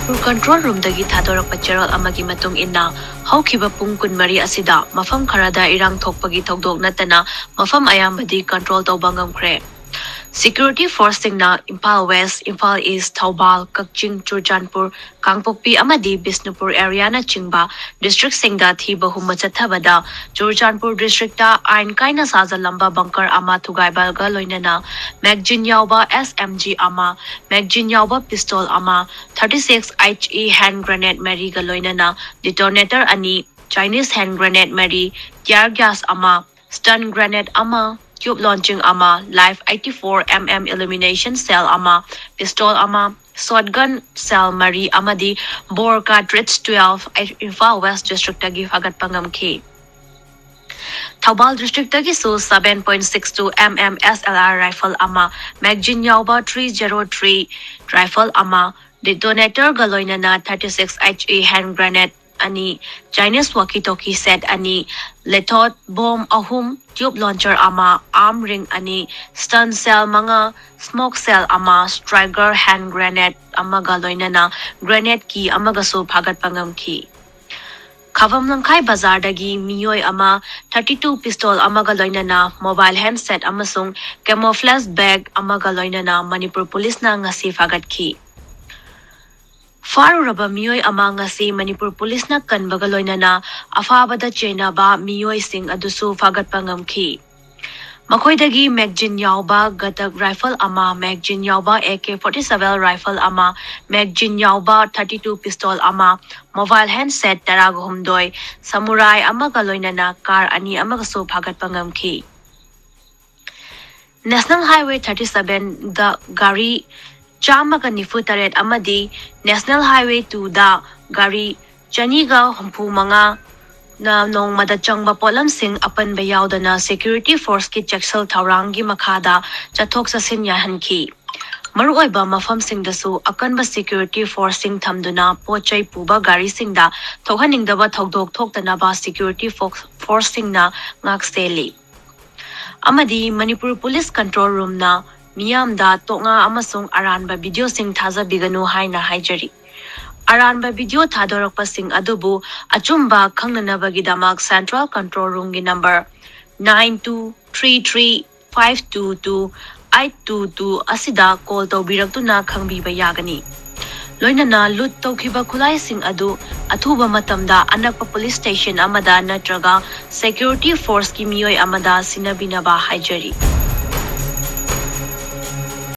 Control room dagi Thadorakpa Cheral amagi matung inna haukiba pung kunmari asida mafam kharada irang thokpagi thokdok natana mafam ayambadi control tawba ngamkhre. Security force singna Impal West, Impal East, Thaubal, Kakching, Churchanpur, Kangpokpi amadi Bisnupur area na chingba district singda thiba humma chathabada Churchanpur district ta ain kaina saza lamba bunker ama thugaibalga loinana magazine yauba SMG ama magazine yauba pistol ama 36 HE hand grenade mari ga loinana detonator ani Chinese hand grenade mari tear gas ama stun grenade ama tube launching ama, live 84mm illumination cell ama, pistol ama, shotgun cell mari amadi, bore cartridge 12 Impal West District tagi fagat pangamki. Thaubal District tagi so 7.62mm SLR rifle ama, magazine yauba 303 rifle ama, detonator galoinana 36 HE hand grenade ani Chinese walkie-talkie set ani lethot bomb ahum tube launcher ama arm ring ani stun cell mga smoke cell ama striker hand grenade ama galoinana grenade ki amaga so phagat pangam ki Khavam Langkai Bazar dagi miyoi ama 32 pistol ama galoinana mobile handset amasung camouflage bag ama galoinana Manipur police na ngasi phagat ki Faruraba miyoi ama ngasi Manipur police na kanbaga loinana afabada chena ba miyoi sing adusu fagat pangamki. Makoidagi magazine yauba gatak rifle ama magazine yauba AK-47 rifle ama magazine yauba 32 pistol ama mobile handset taragahumdoi samurai ama galoinana car ani ama gaso fagat pangamki. National Highway 37 the gari Chamaga Nifutaret Amadi, National Highway 2 da Gari Chaniga Humpu Manga na nong madachang bapolam sing apan bayaw da na security force ki Jaksal Taurangi Makada chatok sa sinyahan ki. Maruoy ba mafam sing dasu akan ba security force sing thamduna pochay puba gari sing da thokhaning da ba thokdok thok da na ba security force sing na ngak seli. Amadi Manipur Police Control Room na Miyamda tonga amasung aranba video sing thaza biganu haina haijari. Aranba video Thadorakpa sing adubu achumba khangnanabagidamag Central Control Room gi number 9233522822 asida call tawbiraktuna khangbiba yagani. Loinana lut tawkhiba khulai sing adu athuba matamda anakpa police station amada natraga security force ki miyoi amada sinabinaba haijari.